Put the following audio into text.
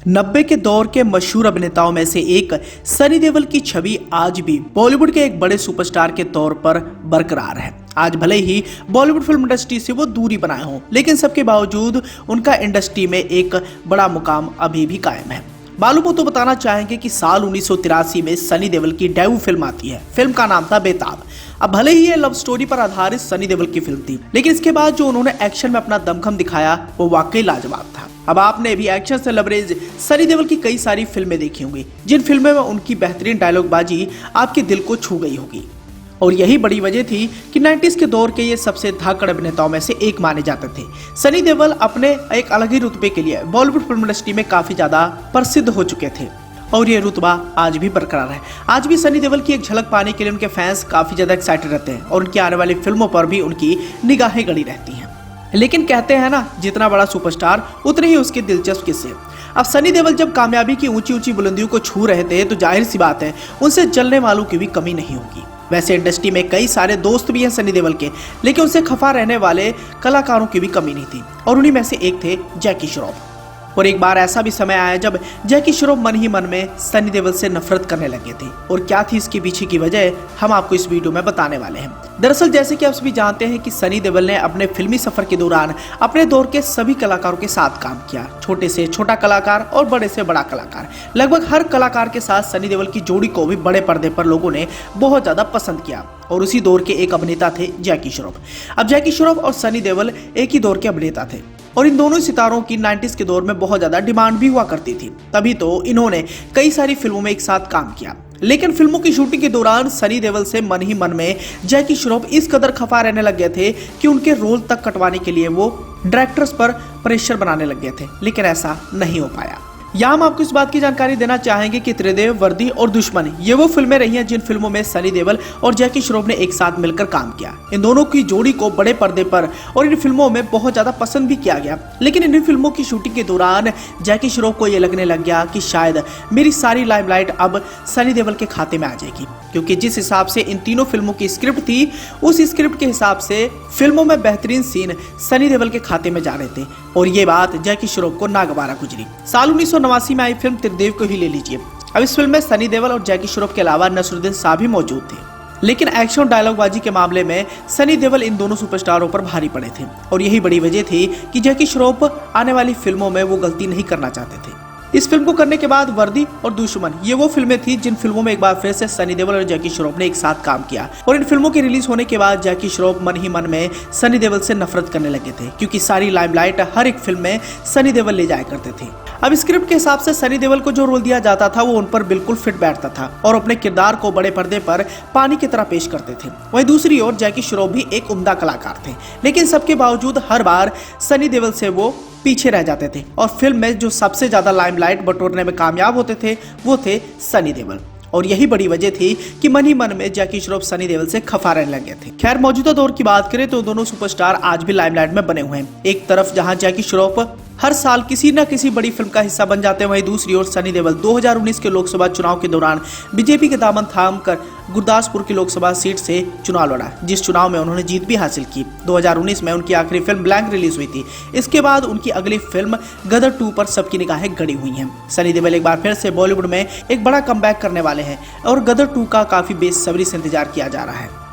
90 के दौर के मशहूर अभिनेताओं में से एक सनी देओल की छवि आज भी बॉलीवुड के एक बड़े सुपरस्टार के तौर पर बरकरार है। आज भले ही बॉलीवुड फिल्म इंडस्ट्री से वो दूरी बनाए हों, लेकिन सबके बावजूद उनका इंडस्ट्री में एक बड़ा मुकाम अभी भी कायम है। मालूम हो तो बताना चाहेंगे कि साल 1983 में सनी देओल की डेब्यू फिल्म आती है। फिल्म का नाम था बेताब। अब भले ही ये लव स्टोरी पर आधारित सनी देओल की फिल्म थी, लेकिन इसके बाद जो उन्होंने एक्शन में अपना दमखम दिखाया वो वाकई लाजवाब था। अब आपने भी एक्शन से लबरेज सनी देओल की कई सारी फिल्में देखी होंगी, जिन फिल्मों में उनकी बेहतरीन डायलॉगबाजी आपके दिल को छू गई होगी। और यही बड़ी वजह थी कि 90s के दौर के ये सबसे धाकड़ अभिनेताओं में से एक माने जाते थे। सनी देओल अपने एक अलग ही रुतबे के लिए बॉलीवुड फिल्म इंडस्ट्री में काफी ज्यादा प्रसिद्ध हो चुके थे और ये रुतबा आज भी बरकरार है। आज भी सनी देओल की एक झलक पाने के लिए उनके फैंस काफी ज्यादा एक्साइटेड रहते हैं और उनकी आने वाली फिल्मों पर भी उनकी निगाहें गड़ी रहती हैं। लेकिन कहते हैं ना, जितना बड़ा सुपरस्टार उतने ही उसके दिलचस्प किस्से। अब सनी देओल जब कामयाबी की ऊंची ऊंची बुलंदियों को छू रहे थे तो जाहिर सी बात है उनसे जलने वालों की भी कमी नहीं होगी। वैसे इंडस्ट्री में कई सारे दोस्त भी हैं सनी देओल के, लेकिन उनसे खफा रहने वाले कलाकारों की भी कमी नहीं थी और उन्हीं में से एक थे जैकी श्रॉफ। और एक बार ऐसा भी समय आया जब जैकी श्रॉफ मन ही मन में सनी देओल से नफरत करने लगे थे, और क्या थी इसके पीछे की वजह हम आपको इस वीडियो में बताने वाले हैं। दरअसल जैसे कि आप सभी जानते हैं कि सनी देओल ने अपने फिल्मी सफर के दौरान अपने दौर के सभी कलाकारों के साथ काम किया, छोटे से छोटा कलाकार और बड़े से बड़ा कलाकार। लगभग हर कलाकार के साथ सनी देओल की जोड़ी को भी बड़े पर्दे पर लोगों ने बहुत ज्यादा पसंद किया और उसी दौर के एक अभिनेता थे जैकी श्रॉफ। अब जैकी श्रॉफ और सनी देओल एक ही दौर के अभिनेता थे और इन दोनों सितारों की 90s के दौर में बहुत ज्यादा डिमांड भी हुआ करती थी, तभी तो इन्होंने कई सारी फिल्मों में एक साथ काम किया। लेकिन फिल्मों की शूटिंग के दौरान सनी देओल से मन ही मन में जैकी श्रॉफ इस कदर खफा रहने लग गए थे कि उनके रोल तक कटवाने के लिए वो डायरेक्टर्स पर प्रेशर बनाने लग गए थे, लेकिन ऐसा नहीं हो पाया। यहाँ हम आपको इस बात की जानकारी देना चाहेंगे कि त्रिदेव, वर्दी और दुश्मन ये वो फिल्में रही हैं जिन फिल्मों में सनी देओल और जैकी श्रॉफ ने एक साथ मिलकर काम किया। इन दोनों की जोड़ी को बड़े पर्दे पर और इन फिल्मों में बहुत ज्यादा पसंद भी किया गया, लेकिन इन फिल्मों की शूटिंग के दौरान जैकी श्रॉफ को ये लगने लग गया कि शायद मेरी सारी लाइमलाइट अब सनी देओल के खाते में आ जाएगी, क्योंकि जिस हिसाब से इन तीनों फिल्मों की स्क्रिप्ट थी उस स्क्रिप्ट के हिसाब से फिल्मों में बेहतरीन सीन सनी देओल के खाते में जा रहे थे और ये बात जैकी श्रॉफ को नागवारा गुजरी। साल 1989 में आई फिल्म त्रिदेव को ही ले लीजिए। अब इस फिल्म में सनी देओल और जैकी श्रॉफ के अलावा नसरुद्दीन शाह भी मौजूद थे, लेकिन एक्शन और डायलॉगबाजी के मामले में सनी देओल इन दोनों सुपरस्टारों पर भारी पड़े थे और यही बड़ी वजह थी कि जैकी श्रॉफ आने वाली फिल्मों में वो गलती नहीं करना चाहते थे। इस फिल्म को करने के बाद वर्दी और दुश्मन ये वो फिल्में थी जिन फिल्मों में एक बार फिर से सनी देओल और जैकी श्रॉफ ने एक साथ काम किया और इन फिल्मों के रिलीज होने के बाद जैकी श्रॉफ मन ही मन में सनी देओल से नफरत करने लगे थे, क्योंकि सारी लाइमलाइट हर एक फिल्म में सनी देओल ले जाया करते थे। अब स्क्रिप्ट के हिसाब से सनी देओल को जो रोल दिया जाता था वो उन पर बिल्कुल फिट बैठता था और अपने किरदार को बड़े पर्दे पर पानी की तरह पेश करते थे। वहीं दूसरी ओर जैकी श्रॉफ भी एक उम्दा कलाकार थे, लेकिन सबके बावजूद हर बार सनी देओल से वो पीछे रह जाते थे और फिल्म में जो सबसे ज्यादा लाइमलाइट बटोरने में कामयाब होते थे वो थे सनी देओल। और यही बड़ी वजह थी कि मन ही मन में जैकी श्रॉफ सनी देओल से खफा रहने लगे थे। खैर, मौजूदा दौर की बात करें तो दोनों सुपरस्टार आज भी लाइमलाइट में बने हुए हैं। एक तरफ जहां जैकी श्रॉफ हर साल किसी न किसी बड़ी फिल्म का हिस्सा बन जाते हैं, वहीं दूसरी ओर सनी देओल 2019 के लोकसभा चुनाव के दौरान बीजेपी के दामन थामकर गुरदासपुर की लोकसभा सीट से चुनाव लड़ा, जिस चुनाव में उन्होंने जीत भी हासिल की। 2019 में उनकी आखिरी फिल्म ब्लैंक रिलीज हुई थी। इसके बाद उनकी अगली फिल्म गदर 2 पर सबकी निगाहें गड़ी हुई हैं। सनी देओल एक बार फिर से बॉलीवुड में एक बड़ा कमबैक करने वाले हैं और गदर 2 का काफी बेसब्री से इंतजार किया जा रहा है।